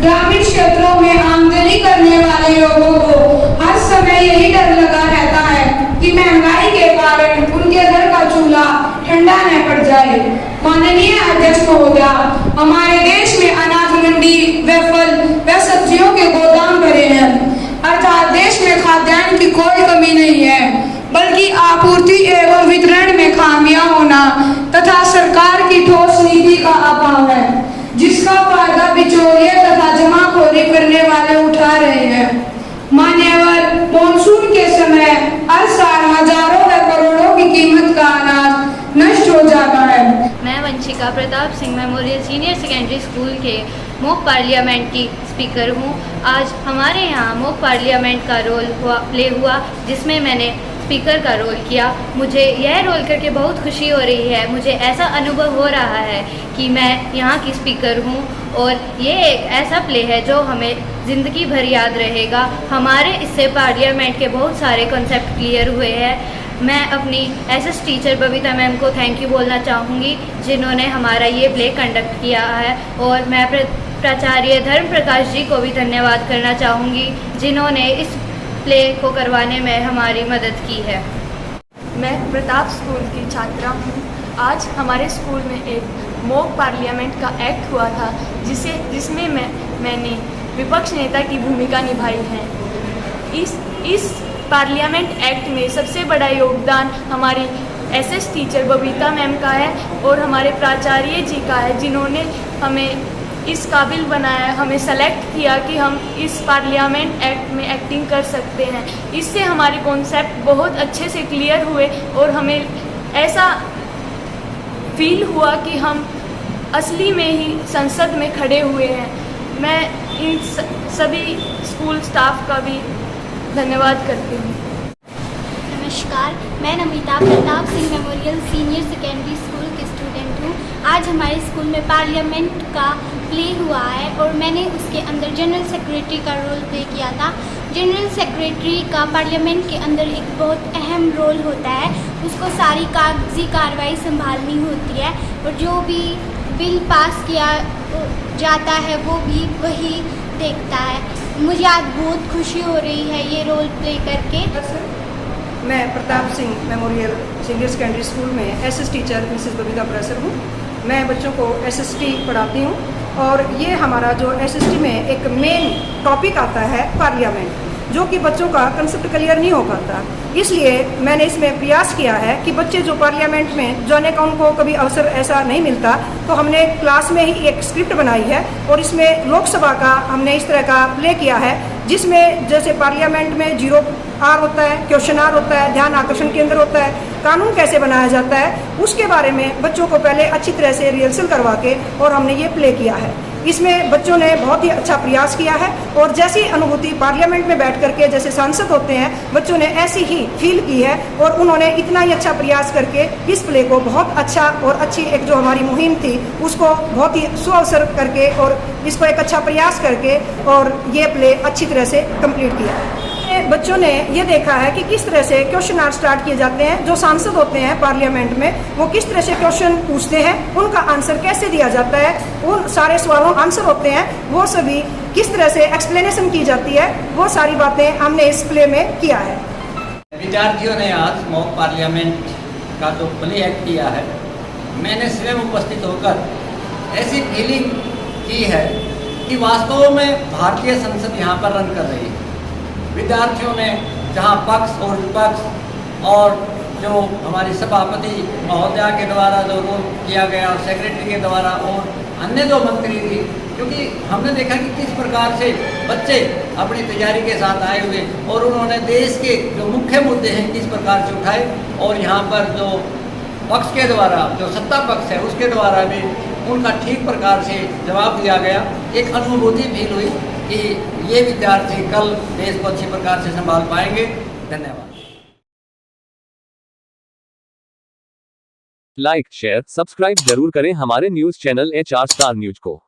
ग्रामीण क्षेत्रों में आमदनी करने वाले लोगों को हर समय यही डर लगा रहता है कि महंगाई के कारण उनके घर का चूल्हा ठंडा न पड़ जाए। माननीय अध्यक्ष महोदया, हमारे देश में अनाज मंडी व फल व सब्जियों के गोदाम भरे हैं, अर्थात देश में खाद्यान्न की कोई कमी नहीं है, बल्कि आपूर्ति एवं वितरण में खामियां होना तथा सरकार की ठोस नीति का अभाव है, जिसका फायदा बिचौलिए तथा जमाखोरी करने वाले उठा रहे हैं। मान्यवर, मानसून के समय हर साल हजारों व करोड़ों की कीमत का अनाज नष्ट हो जाता है। मैं Vanshika Pratap Singh memorial senior secondary school के मॉक पार्लियामेंट की स्पीकर हूँ। आज हमारे यहाँ मॉक पार्लियामेंट का रोल प्ले हुआ, जिसमें मैंने स्पीकर का रोल किया। मुझे यह रोल करके बहुत खुशी हो रही है। मुझे ऐसा अनुभव हो रहा है कि मैं यहाँ की स्पीकर हूँ और ये एक ऐसा प्ले है जो हमें ज़िंदगी भर याद रहेगा। हमारे इससे पार्लियामेंट के बहुत सारे कॉन्सेप्ट क्लियर हुए हैं। मैं अपनी एसएस टीचर बबीता मैम को थैंक यू बोलना चाहूँगी, जिन्होंने हमारा ये प्ले कंडक्ट किया है, और मैं प्राचार्य धर्म प्रकाश जी को भी धन्यवाद करना चाहूँगी, जिन्होंने इस प्ले को करवाने में हमारी मदद की है। मैं प्रताप स्कूल की छात्रा हूँ। आज हमारे स्कूल में एक मॉक पार्लियामेंट का एक्ट हुआ था, जिसमें मैंने विपक्ष नेता की भूमिका निभाई है। इस पार्लियामेंट एक्ट में सबसे बड़ा योगदान हमारी एसएस टीचर बबीता मैम का है और हमारे प्राचार्य जी का है, जिन्होंने हमें इस काबिल बनाया, हमें सेलेक्ट किया कि हम इस पार्लियामेंट एक्ट में एक्टिंग कर सकते हैं। इससे हमारे कॉन्सेप्ट बहुत अच्छे से क्लियर हुए और हमें ऐसा फील हुआ कि हम असली में ही संसद में खड़े हुए हैं। मैं इन सभी स्कूल स्टाफ का भी धन्यवाद करती हूँ। नमस्कार, मैं Namita Pratap Singh memorial senior secondary school की स्टूडेंट हूँ। आज हमारे स्कूल में पार्लियामेंट का प्ले हुआ है और मैंने उसके अंदर जनरल सेक्रेटरी का रोल प्ले किया था। जनरल सेक्रेटरी का पार्लियामेंट के अंदर एक बहुत अहम रोल होता है। उसको सारी कागजी कार्रवाई संभालनी होती है और जो भी बिल पास किया जाता है वो भी वही देखता है। मुझे आज बहुत खुशी हो रही है ये रोल प्ले करके। मैं Pratap Singh memorial senior secondary school में एसएस टीचर मिसेस बबीता प्रसर हूँ। मैं बच्चों को एसएसटी पढ़ाती हूँ और ये हमारा जो एसएसटी में एक मेन टॉपिक आता है पार्लियामेंट, जो कि बच्चों का कंसेप्ट क्लियर नहीं हो पाता। इसलिए मैंने इसमें प्रयास किया है कि बच्चे जो पार्लियामेंट में जाने का उनको कभी अवसर ऐसा नहीं मिलता, तो हमने क्लास में ही एक स्क्रिप्ट बनाई है और इसमें लोकसभा का हमने इस तरह का प्ले किया है, जिसमें जैसे पार्लियामेंट में 0 आर होता है, क्वेश्चन आर होता है, ध्यान आकर्षण केंद्र होता है, कानून कैसे बनाया जाता है, उसके बारे में बच्चों को पहले अच्छी तरह से रिहर्सल करवा के और हमने ये प्ले किया है। इसमें बच्चों ने बहुत ही अच्छा प्रयास किया है और जैसी अनुभूति पार्लियामेंट में बैठ करके जैसे सांसद होते हैं, बच्चों ने ऐसी ही फील की है और उन्होंने इतना ही अच्छा प्रयास करके इस प्ले को बहुत अच्छा और अच्छी एक जो हमारी मुहिम थी उसको बहुत ही सुअवसर करके और इसको एक अच्छा प्रयास करके और ये प्ले अच्छी तरह से कंप्लीट किया। बच्चों ने ये देखा है कि किस तरह से क्वेश्चन आर स्टार्ट किए जाते हैं। जो सांसद होते हैं पार्लियामेंट में वो किस तरह से क्वेश्चन पूछते हैं, उनका आंसर कैसे दिया जाता है, उन सारे सवालों आंसर होते हैं वो सभी किस तरह से एक्सप्लेनेशन की जाती है, वो सारी बातें हमने इस प्ले में किया है। विद्यार्थियों ने आज मॉक पार्लियामेंट का जो प्ले एक्ट किया है, मैंने स्वयं उपस्थित होकर ऐसी फीलिंग की है कि वास्तव में भारतीय संसद यहाँ पर रन कर रही है। विद्यार्थियों ने जहाँ पक्ष और विपक्ष और जो हमारी सभापति महोदया के द्वारा जो रोल किया गया, सेक्रेटरी के द्वारा और अन्य जो मंत्री थी, क्योंकि हमने देखा कि किस प्रकार से बच्चे अपनी तैयारी के साथ आए हुए और उन्होंने देश के जो मुख्य मुद्दे हैं किस प्रकार से उठाए और यहाँ पर जो पक्ष के द्वारा जो सत्ता पक्ष है उसके द्वारा भी उनका ठीक प्रकार से जवाब दिया गया। एक अनुभूति फील हुई कि ये विद्यार्थी कल देश को अच्छी प्रकार से संभाल पाएंगे। धन्यवाद। लाइक, शेयर, सब्सक्राइब जरूर करें हमारे news channel HR star news को।